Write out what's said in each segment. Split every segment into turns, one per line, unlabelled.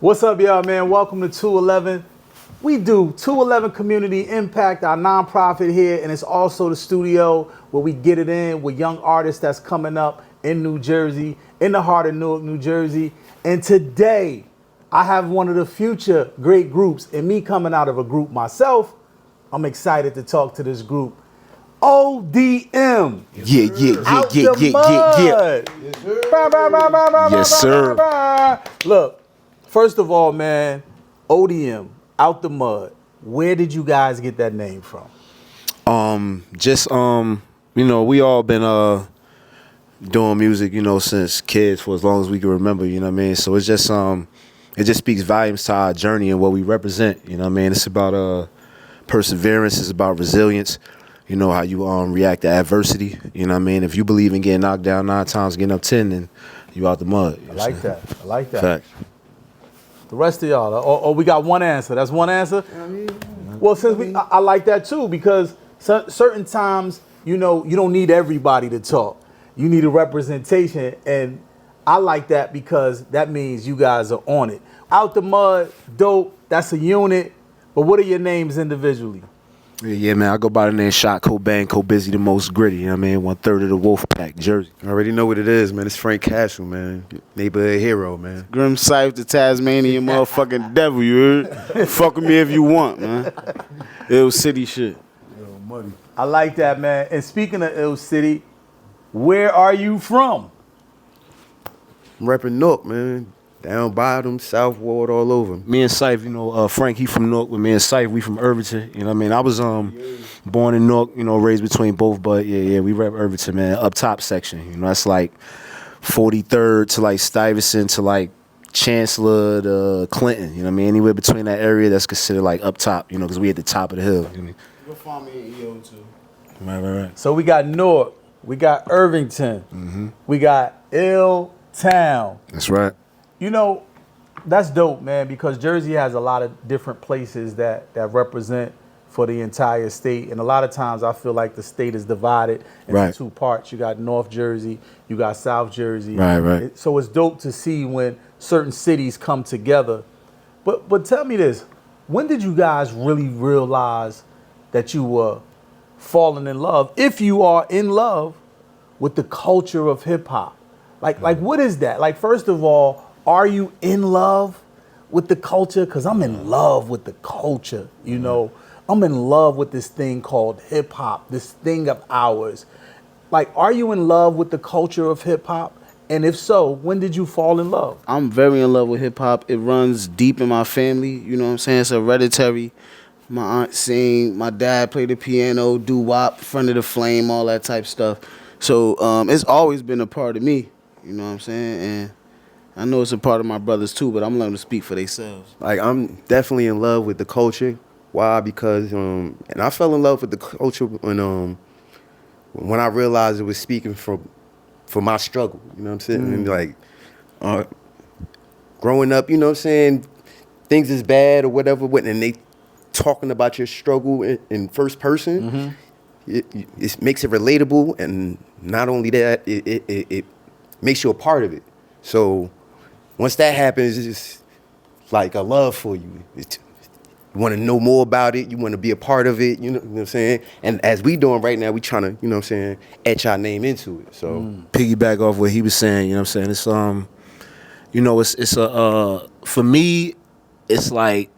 What's up, y'all, man? Welcome to 211. We do 211 Community Impact, our nonprofit here, and it's also the studio where we get it in with young artists that's coming up in New Jersey, in the heart of Newark, New Jersey. And today, I have one of the future great groups, and me coming out of a group myself, I'm excited to talk to this group. ODM. Out the mud.
Yes, sir.
Look. First of all, man, ODM, Out the Mud. Where did you guys get that name from?
We all been doing music, since kids for as long as we can remember, you know what I mean? So it just speaks volumes to our journey and what we represent, you know what I mean? It's about perseverance, it's about resilience, how you react to adversity, you know what I mean? If you believe in getting knocked down 9 times, getting up 10, then you out the mud.
I like that.
Fact.
The rest of y'all, we got one answer. That's one answer? Well, I like that too, because certain times, you don't need everybody to talk. You need a representation, and I like that because that means you guys are on it. Out the Mud, dope, that's a unit, but what are your names individually?
Yeah, man, I go by the name Shot, Cobain, Busy, the most gritty, you know what I mean? 1/3 of the Wolf Pack, Jersey.
I already know what it is, man. It's Frank Castle, man. Neighborhood hero, man.
Grim Sife, the Tasmanian motherfucking devil, you heard? Fuck with me if you want, man. Ill City shit.
Yo, money.
I like that, man. And speaking of Ill City, where are you from?
I'm repping Newark, man. Down bottom, South Ward, all over.
Me and Sife, Frank, he from Newark, with me and Sife, we from Irvington, you know what I mean? I was born in Newark, raised between both, but yeah, we rep Irvington, man. Up top section, that's like 43rd to like Stuyvesant to like Chancellor to Clinton, you know what I mean? Anywhere between that area that's considered like up top, because we at the top of the hill. You know what I mean?
You'll find me in EO too.
Right.
So we got Newark, we got Irvington, we got Ill Town.
That's right.
That's dope, man, because Jersey has a lot of different places that represent for the entire state. And a lot of times I feel like the state is divided into two parts. You got North Jersey, you got South Jersey.
Right.
So it's dope to see when certain cities come together. But tell me this, when did you guys really realize that you were falling in love, if you are in love, with the culture of hip hop? Like what is that? Like, first of all, are you in love with the culture? Because I'm in love with the culture, I'm in love with this thing called hip hop, this thing of ours. Like, are you in love with the culture of hip hop? And if so, when did you fall in love?
I'm very in love with hip hop. It runs deep in my family, you know what I'm saying? It's hereditary. My aunt sing, my dad played the piano, doo-wop, Friend of the Flame, all that type stuff. So it's always been a part of me, you know what I'm saying? And I know it's a part of my brothers too, but I'm letting them speak for themselves.
Like, I'm definitely in love with the culture. Why? Because, and I fell in love with the culture when I realized it was speaking for my struggle, you know what I'm saying? And like, growing up, you know what I'm saying, things is bad or whatever, and they talking about your struggle in first person, it makes it relatable, and not only that, it makes you a part of it. So once that happens, it's like a love for you. You want to know more about it. You want to be a part of it. You know what I'm saying? And as we doing right now, we trying to, you know what I'm saying, etch our name into it. So
Piggyback off what he was saying, you know what I'm saying? It's for me, it's like,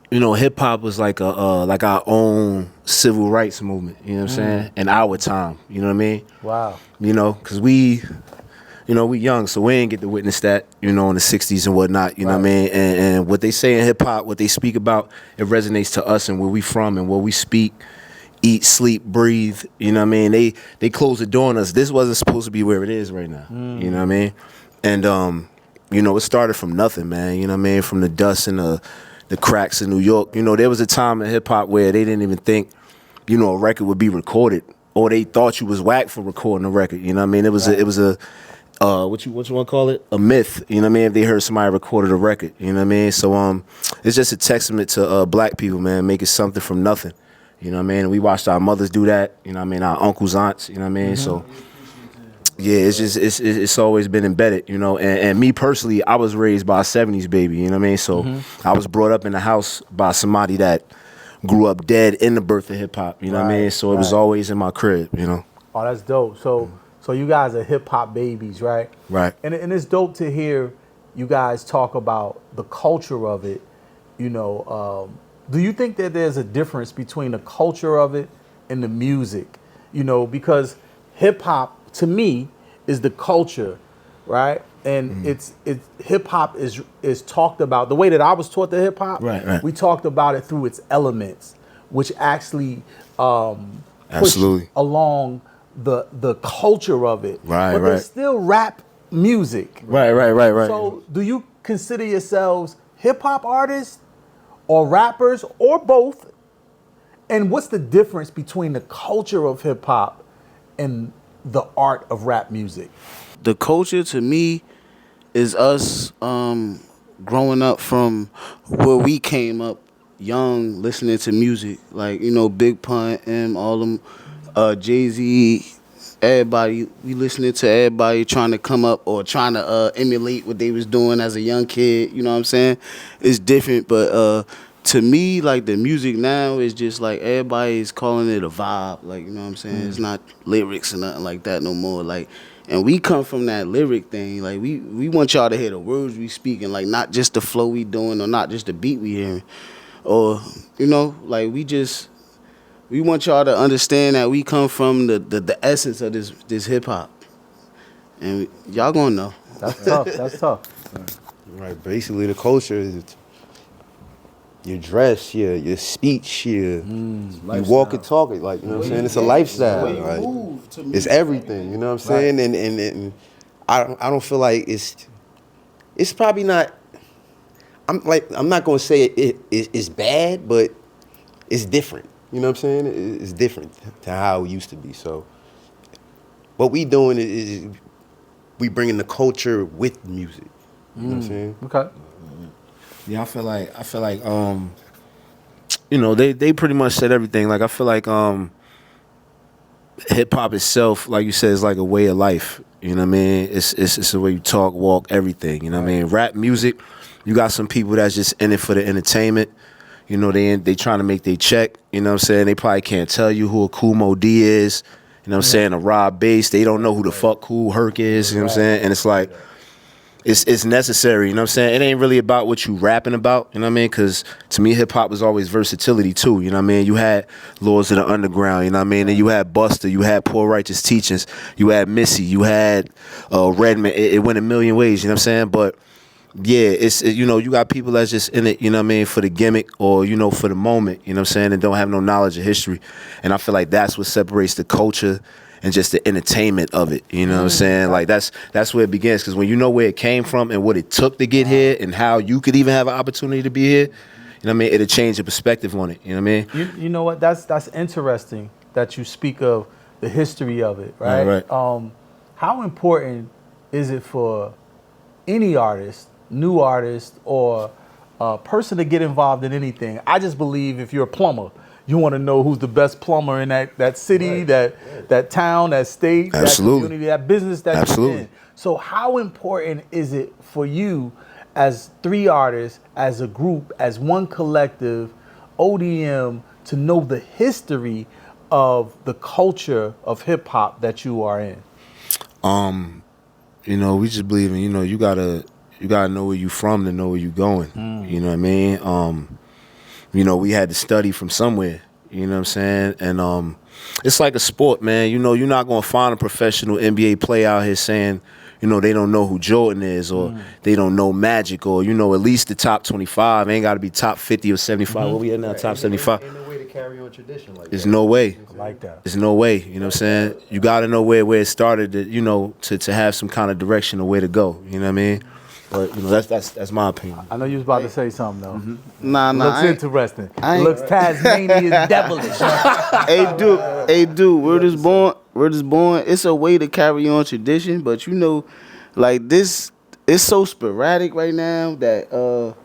hip hop was like like our own civil rights movement, you know what I'm saying? In our time, you know what I mean?
Wow.
Because we young, so we ain't get to witness that, in the 60s and whatnot, you know what I mean? And what they say in hip hop, what they speak about, it resonates to us and where we from and what we speak, eat, sleep, breathe, you know what I mean? They closed the door on us. This wasn't supposed to be where it is right now, you know what I mean? And, it started from nothing, man, you know what I mean? From the dust and the cracks in New York. There was a time in hip hop where they didn't even think, a record would be recorded, or they thought you was whack for recording a record, you know what I mean? It was a what you want to call it? A myth, you know what I mean? If they heard somebody recorded a record, you know what I mean? So it's just a testament to black people, man, making something from nothing, you know what I mean? And we watched our mothers do that, you know what I mean? Our uncles, aunts, you know what I mean? So Yeah, it's just it's always been embedded, you know. And me personally, I was raised by a '70s baby, you know what I mean. So I was brought up in a house by somebody that grew up dead in the birth of hip hop, you know what I mean. So it was always in my crib, you know.
Oh, that's dope. So you guys are hip hop babies, right?
Right.
And it's dope to hear you guys talk about the culture of it. You know, do you think that there's a difference between the culture of it and the music? You know, because hip hop to me is the culture, right? And it's hip hop is talked about the way that I was taught the hip hop.
Right.
We talked about it through its elements, which actually
Absolutely.
push along the culture of it.
Right,
but there's still rap music.
Right.
So do you consider yourselves hip hop artists or rappers or both? And what's the difference between the culture of hip hop and the art of rap music?
The culture to me is us growing up from where we came up young, listening to music like, you know, Big Pun, all them, Jay-Z, everybody. We listening to everybody trying to come up or trying to emulate what they was doing as a young kid. You know what I'm saying? It's different, but to me, like, the music now is just like everybody's calling it a vibe. Like, you know what I'm saying? It's not lyrics or nothing like that no more. Like, and we come from that lyric thing. Like, we want y'all to hear the words we speaking, like, not just the flow we doing or not just the beat we hearing. Or, you know, like, we want y'all to understand that we come from the essence of this hip hop. And y'all gonna know.
That's tough. That's tough.
Right. Basically, the culture is your dress, your speech, you walk and talk it, like, you know what I'm saying? It's a lifestyle. Like, it's everything, you know what I'm saying? And I don't feel like it's probably not. I'm not gonna say it's bad, but it's different. You know what I'm saying? It's different to how it used to be. So what we doing is we bringing the culture with music. You know what I'm saying?
Okay.
Yeah, I feel like you know, they pretty much said everything. Like, I feel like hip hop itself, like you said, is like a way of life. You know what I mean? It's the way you talk, walk, everything. You know what I mean? Rap music, you got some people that's just in it for the entertainment. You know, they trying to make their check. You know what I'm saying? They probably can't tell you who a Kool Moe D is. You know what I'm saying? A Rob Bass. They don't know who the fuck Kool Herc is. You know what I'm saying? And it's like, it's necessary. You know what I'm saying? It ain't really about what you rapping about. You know what I mean? Because to me, hip hop was always versatility too. You know what I mean? You had Lords of the Underground. You know what I mean? And you had Buster. You had Poor Righteous Teachings. You had Missy. You had Redman. It went a million ways. You know what I'm saying? But yeah, you know, you got people that's just in it, you know what I mean, for the gimmick or, you know, for the moment, you know what I'm saying, and don't have no knowledge of history. And I feel like that's what separates the culture and just the entertainment of it, you know what I'm saying? Like, that's where it begins, because when you know where it came from and what it took to get here and how you could even have an opportunity to be here, you know what I mean, it'll change your perspective on it, you know what I mean?
You know what? That's interesting that you speak of the history of it, right?
Right.
How important is it for any artist, new artist, or a person to get involved in anything? I just believe if you're a plumber, you want to know who's the best plumber in that city, that town, that state,
Absolutely.
that community, that business that
Absolutely.
you're in. So how important is it for you as three artists, as a group, as one collective, ODM, to know the history of the culture of hip hop that you are in?
You know, we just believe in, you know, you gotta know where you from to know where you going. You know what I mean? You know, we had to study from somewhere, you know what I'm saying? And it's like a sport, man. You know, you're not gonna find a professional NBA player out here saying, you know, they don't know who Jordan is, or they don't know Magic, or, you know, at least the top 25. Ain't gotta be top 50 or 75. What we at now, top 75?
Ain't no way to carry on tradition like
There's no way.
Like that.
There's no way, you know what I'm saying? You gotta know where it started, to, you know, to have some kind of direction or where to go, you know what I mean? But, you know, that's my opinion.
I know you was about to say something though.
Nah,
Looks interesting. Looks Tasmanian devilish.
Hey, dude, word is born. It's a way to carry on tradition, but you know, like, this, it's so sporadic right now that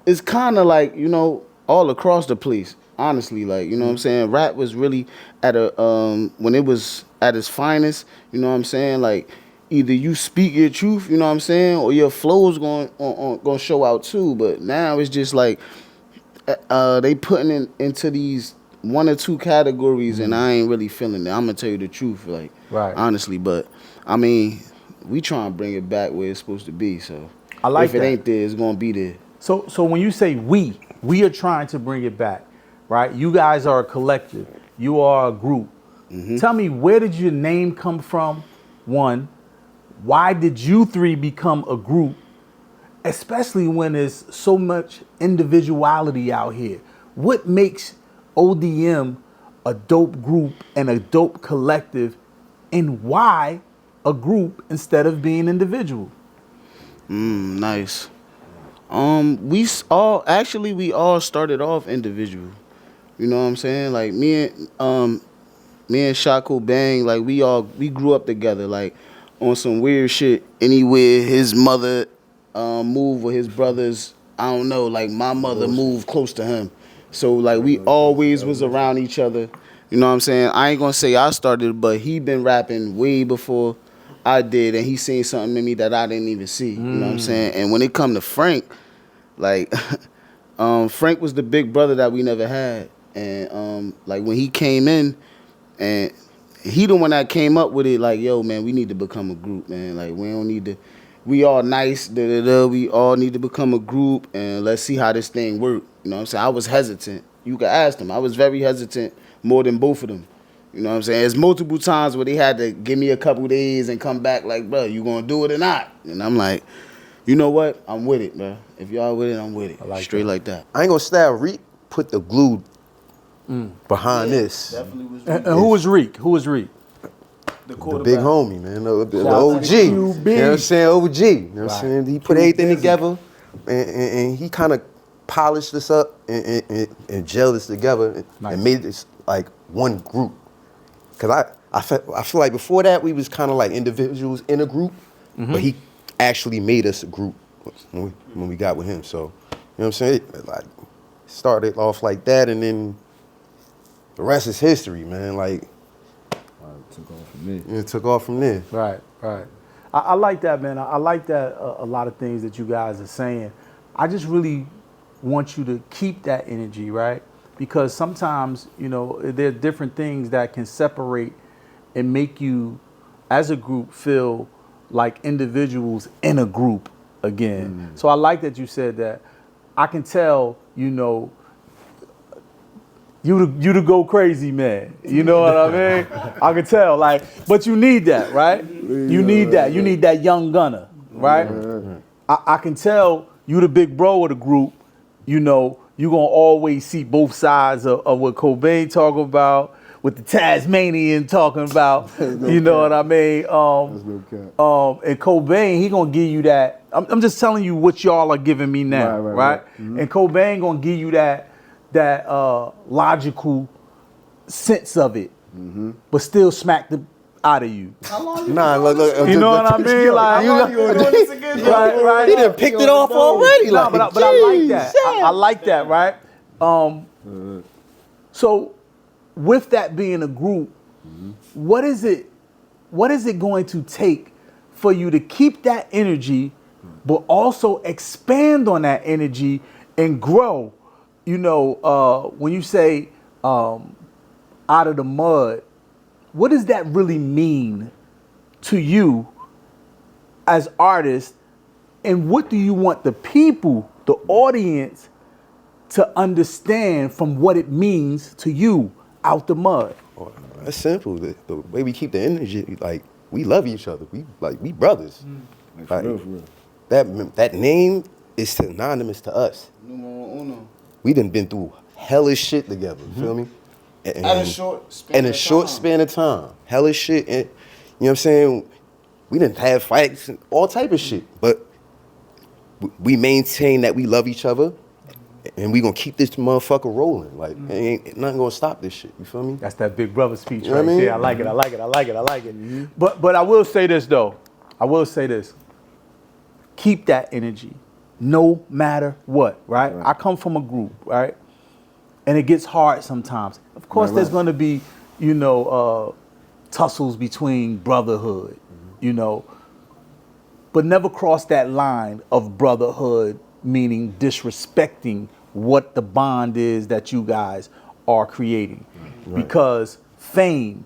it's kind of like, you know, all across the place. Honestly, like, you know what I'm saying? Rap was really at a when it was at its finest, you know what I'm saying? Like, either you speak your truth, you know what I'm saying, or your flow's going to show out too. But now it's just like they putting into these one or two categories, and I ain't really feeling it. I'm gonna tell you the truth, like,
Right.
honestly. But I mean, we trying to bring it back where it's supposed to be. So
I like
if it
that.
ain't there, it's gonna be there.
So when you say we are trying to bring it back, right? You guys are a collective. You are a group. Tell me, where did your name come from? One, why did you three become a group? Especially when there's so much individuality out here. What makes ODM a dope group and a dope collective, and why a group instead of being individual?
Nice. We all started off individual. You know what I'm saying? Like me and Shako Bang, like we grew up together, like on some weird shit. Anywhere his mother moved with his brothers, I don't know, like my mother moved close to him. So like we always was around each other. You know what I'm saying? I ain't gonna say I started, but he been rapping way before I did, and he seen something in me that I didn't even see. You know what I'm saying? And when it come to Frank, like Frank was the big brother that we never had. And like when he came in, and he the one that came up with it, like, yo, man, we need to become a group, man. Like, we don't need to, we all nice, we all need to become a group, and let's see how this thing work. You know what I'm saying? I was hesitant. You could ask them. I was very hesitant, more than both of them. You know what I'm saying? There's multiple times where they had to give me a couple days and come back like, bro, you gonna do it or not? And I'm like, you know what? I'm with it, bro. If y'all with it, I'm with it.
I like
Straight
that.
like that.
I ain't gonna stab Reek put the glue behind this.
Definitely was
And who was Reek? Who was Reek?
the
The big homie, man. The
Shout out
OG.
to
You know
QB.
what I'm saying? OG. You know what I'm
Right.
saying? He put everything together and he kind of polished this up and gelled this together
Nice.
and made this like one group. Cause I feel like before that we was kind of like individuals in a group, but he actually made us a group when we got with him. So, you know what I'm saying? Like started off like that, and then the rest is history, man. Like
Took off from me.
it took off from there.
Right. I like that, man. I like that a lot of things that you guys are saying. I just really want you to keep that energy, right? Because sometimes, you know, there are different things that can separate and make you, as a group, feel like individuals in a group again. So I like that you said that. I can tell, you know, you to go crazy, man. You know what I mean? I can tell, like, but you need that, right? You need that. You need that young gunner, right? I can tell you the big bro of the group. You know, you gonna always see both sides of what Cobain talking about, what the Tasmanian talking about. You know what I mean? And Cobain, he gonna give you that. I'm just telling you what y'all are giving me now, right? And Cobain gonna give you that logical sense of it, but still smack the out of you.
Nah, look,
You know what I mean? Like, right.
He done picked it off already.
No,
Like,
but I like that.
geez,
I like that, right? So, with that being a group, what is it going to take for you to keep that energy, but also expand on that energy and grow? You know, when you say out of the mud, what does that really mean to you as artists? And what do you want the people, the audience, to understand from what it means to you out the mud?
That's simple. The way we keep the energy, like we love each other. We brothers.
Like,
Like,
for real.
that name is synonymous to us.
Numero uno.
We done been through hellish shit together. You feel me? And,
At a short span
in a
of
short
time.
span of time, hellish shit. And you know what I'm saying? We didn't have fights and all type of shit, but we maintain that we love each other, and we gonna keep this motherfucker rolling. Like ain't nothing gonna stop this shit. You feel me?
That's that big brother speech
You know
right
what I mean?
there. I like it. But I will say this though. Keep that energy, no matter what, right? I come from a group, right? and it gets hard sometimes. Of course, there's going to be, tussles between brotherhood, but never cross that line of brotherhood, meaning disrespecting what the bond is that you guys are creating. Because fame,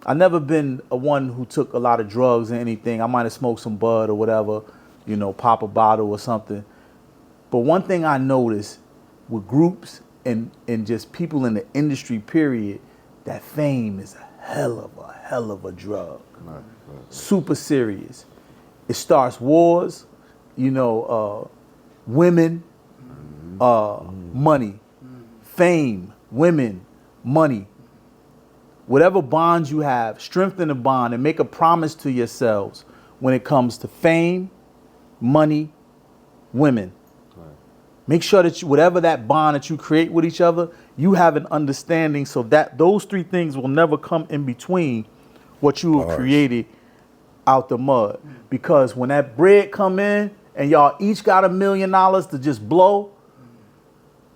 I never been a one who took a lot of drugs or anything. I might have smoked some bud or whatever, pop a bottle or something. But one thing I noticed with groups and just people in the industry, period, that fame is a hell of a drug. Super serious. It starts wars, women, money, fame, women, money. Whatever bonds you have, strengthen the bond and make a promise to yourselves when it comes to fame, money, women. Make sure that whatever that bond that you create with each other, you have an understanding so that those three things will never come in between what you have created out the mud. Because when that bread come in and y'all each got $1 million to just blow,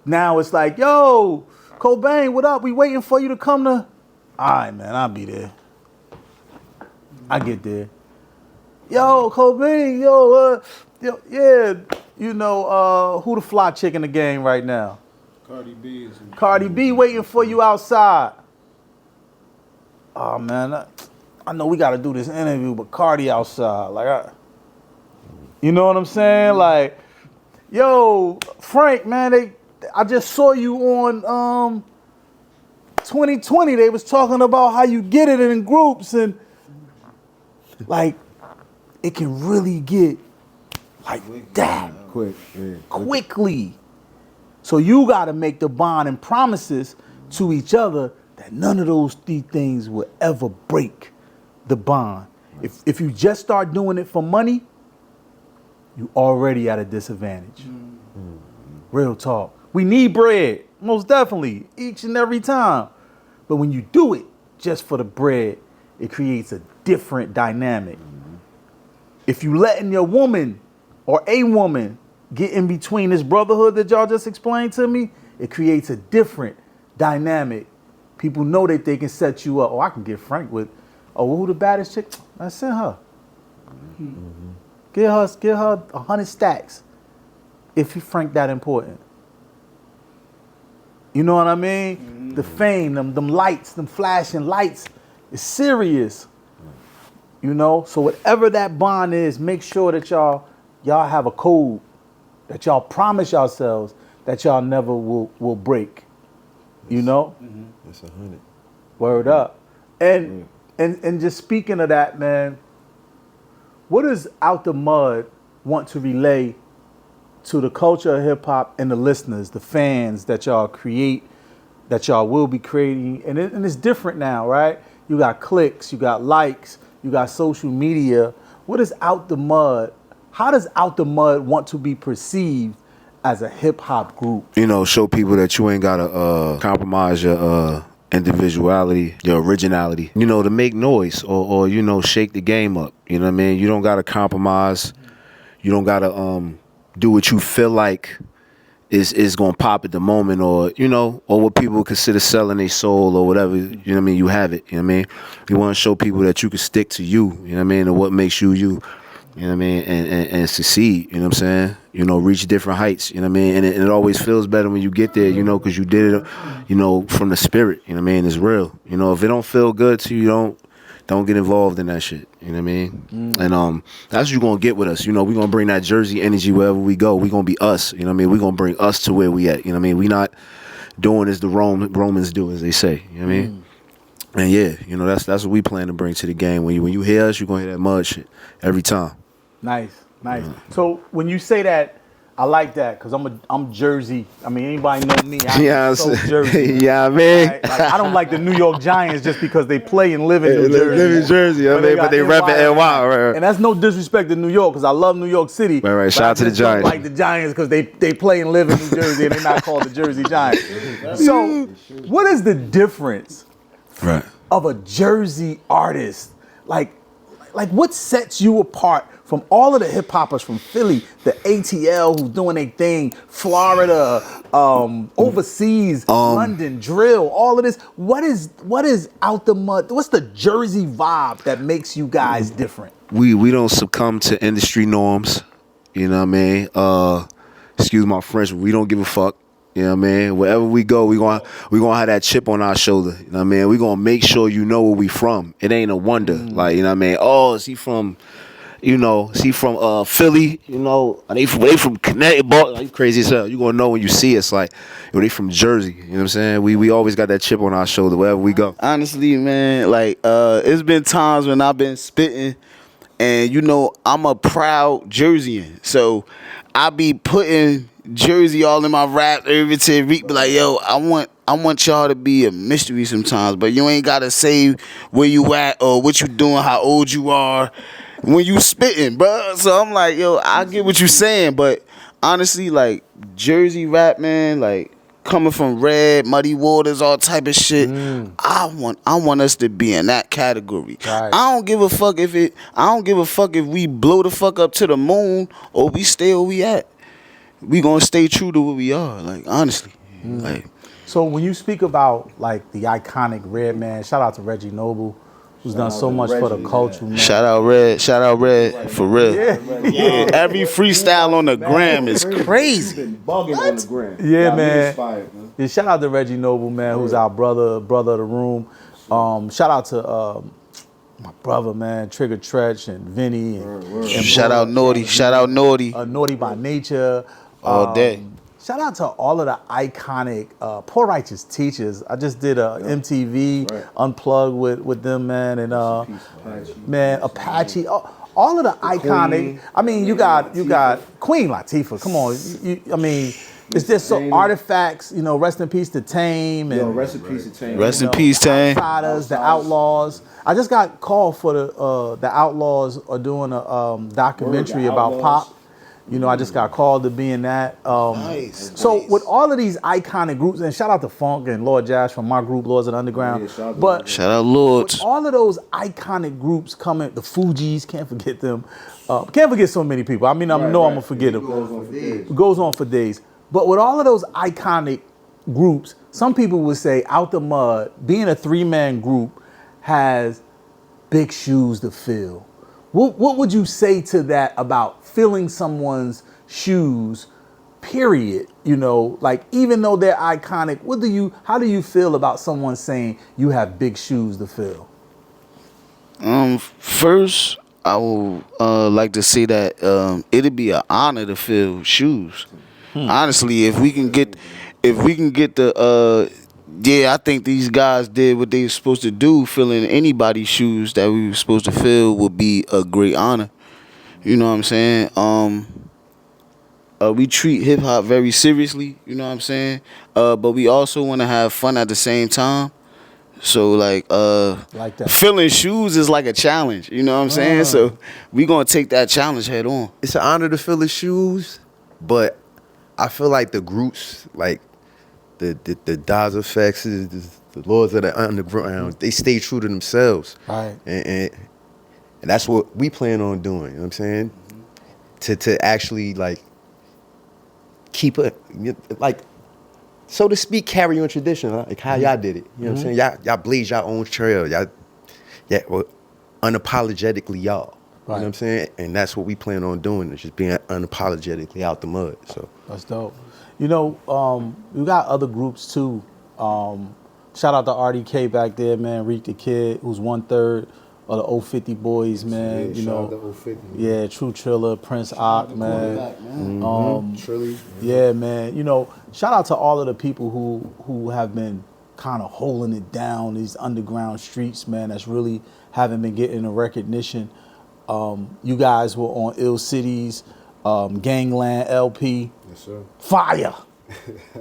now it's like, yo, Cobain, what up? We waiting for you to come to. All right, man, I'll be there. I get there. Yo, Cobain, yeah, who the fly chick in the game right now? Cardi B waiting for you outside. Oh, man, I know we got to do this interview, but Cardi outside. Like, you know what I'm saying? Like, yo, Frank, man, I just saw you on 2020. They was talking about how you get it in groups, and like it can really get like that quickly. So you got to make the bond and promises to each other that none of those three things will ever break the bond. If you just start doing it for money, you already at a disadvantage. Real talk. We need bread, most definitely, each and every time. But when you do it just for the bread, it creates a different dynamic. If you letting your woman or a woman get in between this brotherhood that y'all just explained to me, it creates a different dynamic. People know that they can set you up. Oh, I can get Frank with, who the baddest chick? I sent her. Get her 100 stacks if you Frank that important. You know what I mean? The fame, them lights, them flashing lights is serious. So whatever that bond is, make sure that y'all have a code that y'all promise yourselves that y'all never will break.
That's 100.
Word up. And just speaking of that, man, what does OutDaMud want to relay to the culture of hip hop and the listeners, the fans that y'all create, that y'all will be creating? And it's different now, right? You got clicks, you got likes, you got social media. What is OutDaMud? How does OutDaMud want to be perceived as a hip hop group?
Show people that you ain't gotta compromise your individuality, your originality, to make noise or shake the game up. You know what I mean? You don't gotta compromise. You don't gotta do what you feel like is gonna pop at the moment, or what people consider selling their soul or whatever. You know what I mean? You have it. You know what I mean? You want to show people that you can stick to you. You know what I mean? And what makes you you. You know what I mean? And succeed. You know what I'm saying? Reach different heights. You know what I mean? And it always feels better when you get there. Because you did it. From the spirit. You know what I mean? It's real. If it don't feel good to you, don't get involved in that shit. You know what I mean? And that's what you're going to get with us. We're going to bring that Jersey energy wherever we go. We're going to be us. You know what I mean? We're going to bring us to where we at. You know what I mean? We not doing as the Romans do, as they say. You know what I mean? And yeah, that's what we plan to bring to the game. When you hear us, you're going to hear that mud shit every time.
Nice. So when you say that, I like that because I'm Jersey. I mean, anybody know me? I'm so Jersey.
Yeah, man.
Right? Like, I don't like the New York Giants just because they play and live in New Jersey.
Live in Jersey, but they rep it NY, right?
And that's no disrespect to New York because I love New York City.
Right. Shout out to the Giants.
I don't like the Giants because they play and live in New Jersey and they're not called the Jersey Giants. So, what is the difference of a Jersey artist? Like like what sets you apart from all of the hip hoppers from Philly, the ATL who's doing their thing, Florida, overseas, London, drill, all of this. What is out the mud? What's the Jersey vibe that makes you guys different?
We don't succumb to industry norms. You know what I mean? Excuse my French, but we don't give a fuck. You know what I mean? Wherever we go, we gonna have that chip on our shoulder. You know what I mean? We gonna make sure you know where we from. It ain't a wonder. Like, you know what I mean? Oh, is he from, Philly? You know, are they from Connecticut? Like, crazy as hell. You gonna know when you see us. Like, they from Jersey. You know what I'm saying? We always got that chip on our shoulder wherever we go.
Honestly, man, like it's been times when I've been spitting, and you know I'm a proud Jerseyan, so I be putting Jersey all in my rap every time. Be like, yo, I want y'all to be a mystery sometimes, but you ain't gotta say where you at or what you doing, how old you are when you spitting, bro. So I'm like, yo, I get what you saying, but honestly, like Jersey rap, man, like coming from Red, Muddy Waters, all type of shit. I want us to be in that category.
Right.
I don't give a fuck if we blow the fuck up to the moon or we stay where we at. We gonna stay true to what we are, like honestly. Like,
So when you speak about like the iconic Red Man, shout out to Reggie Noble, who's done so much for the culture, man.
shout out Red, for real. Yeah, every freestyle on the gram is crazy.
Been bugging on the gram.
Yeah,
Got me
man.
inspired, man.
Yeah, shout out to Reggie Noble, man, who's our brother of the room. Shout out to my brother, man, Trigger Tretch and Vinny and
Shout out Naughty.
Naughty by Nature.
All day.
Shout out to all of the iconic Poor Righteous Teachers. I just did a MTV Unplugged with them, man, and man, Apache. All of the iconic. I mean, you got Queen Latifah. Come on, I mean, it's just so artifacts. You know, rest in peace to Tame and
Yo, rest in peace to Tame.
Rest in peace, Tang.
Outsiders, the Outlaws. I just got called for the Outlaws are doing a documentary about
Outlaws.
Pop. You know, I just got called to be in that. So with all of these iconic groups, and shout out to Funk and Lord Jazz from my group, Lords of the Underground.
Yeah,
but
Shout out Lords.
all of those iconic groups coming, the Fugees, can't forget them. Can't forget so many people. I mean, I know I'm gonna forget them. It goes on for days. But with all of those iconic groups, some people would say Out the Mud, being a 3-man group, has big shoes to fill. What would you say to that about filling someone's shoes, period? You know, like even though they're iconic, how do you feel about someone saying you have big shoes to fill?
First, I would like to say that it'd be an honor to fill shoes. Honestly, if we can get the I think these guys did what they were supposed to do. Filling anybody's shoes that we were supposed to fill would be a great honor. You know what I'm saying? We treat hip hop very seriously. You know what I'm saying? But we also want to have fun at the same time. So like
that.
filling shoes is like a challenge. You know what I'm saying? So we gonna take that challenge head on.
It's an honor to fill his shoes, but I feel like the groups, like the Daz Effects, the Lords of the Underground, they stay true to themselves.
Right.
And that's what we plan on doing, you know what I'm saying? To actually like keep it, like, so to speak, carry on tradition, huh? Like how y'all did it. You know what I'm saying? Y'all blaze your own trail. Y'all well, unapologetically y'all. You know what I'm saying? And that's what we plan on doing, is just being unapologetically out the mud. So
That's dope. You know, you got other groups too. Shout out to RDK back there, man. Reek the Kid, who's 1/3 of the 050 boys, man.
Yeah,
you
shout
know,
out to 050,
yeah, True Triller, Prince Ock, man.
Trilly.
Yeah, man. You know, shout out to all of the people who have been kind of holding it down, these underground streets, man. That's really haven't been getting the recognition. You guys were on Ill City's Gangland LP.
Yes, sir.
Fire.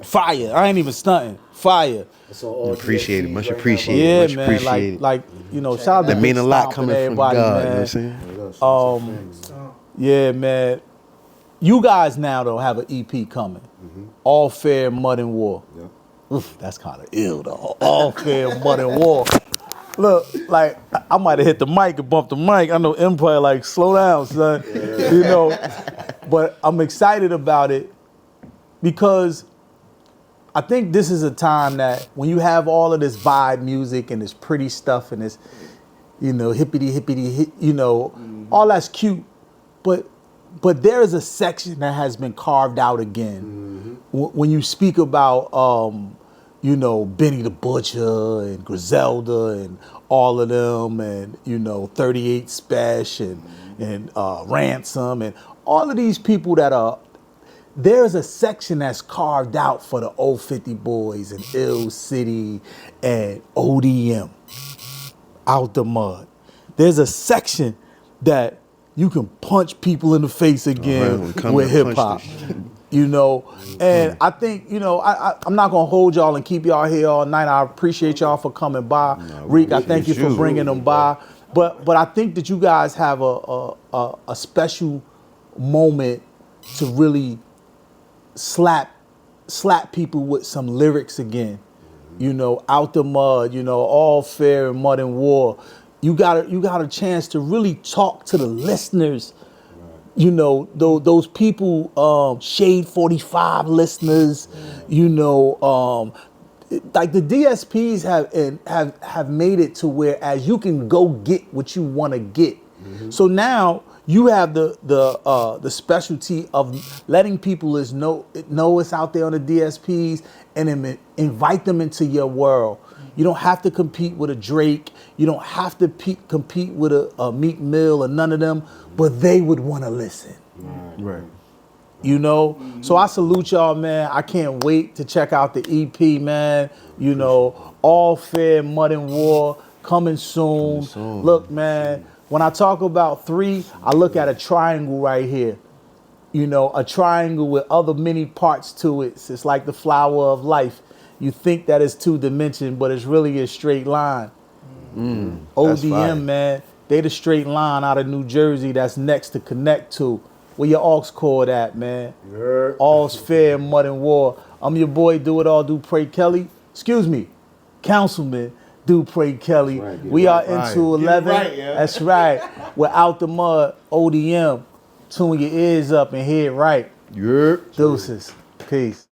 Fire. I ain't even stunting. Fire.
That's all
appreciate it,
DXCs
much
right now,
appreciate
bro.
it.
Yeah,
much
man.
appreciated.
Like you know, shout out to
That mean
Big
a lot
Stomp
coming
and
from
everybody,
God, you know
man.
what I'm saying?
Yeah, shout out to family.
Yeah, man. You guys now though have an EP coming. All Fair Mud and War.
Yeah.
Oof, that's kind of ill though. All Fair Mud and War. Look, like I might have hit the mic and bumped the mic. I know Empire like slow down, son. You know, but I'm excited about it because I think this is a time that when you have all of this vibe music and this pretty stuff and this, you know, hippity, you know, all that's cute, but there is a section that has been carved out again. When you speak about, you know, Benny the Butcher and Griselda and all of them, and you know, 38 Special and Ransom and all of these people that are. There's a section that's carved out for the Old 50 Boys and Ill City and ODM, OutDaMud. There's a section that you can punch people in the face again with hip hop. You know, and I think, you know, I'm not gonna hold y'all and keep y'all here all night. I appreciate y'all for coming by. Reek, I thank you for bringing them by. But I think that you guys have a special moment to really slap people with some lyrics again. You know, OutDaMud, you know, All Fair and Mud and War. You got a chance to really talk to the listeners. You know, those people, Shade 45 listeners, you know, like the DSPs have made it to where as you can go get what you want to get. So now you have the specialty of letting people know it's out there on the DSPs and invite them into your world. You don't have to compete with a Drake. You don't have to compete with a Meek Mill or none of them, but they would want to listen.
Right.
You know? So I salute y'all, man. I can't wait to check out the EP, man. You know, All Fair, Mud and War, coming soon. Look, man, when I talk about 3, I look at a triangle right here. You know, a triangle with other many parts to it. It's like the flower of life. You think that it's 2-dimensional, but it's really a straight line. ODM, man, they the straight line out of New Jersey that's next to connect to. Where your aux cord at, man? All's fair, Mud and War. I'm your boy, Do It All, Do Pray Kelly. Excuse me, Councilman Do Pray Kelly. We are into 11. That's right. We're OutDaMud, ODM. Tune your ears up and hear it right. Deuces. Peace.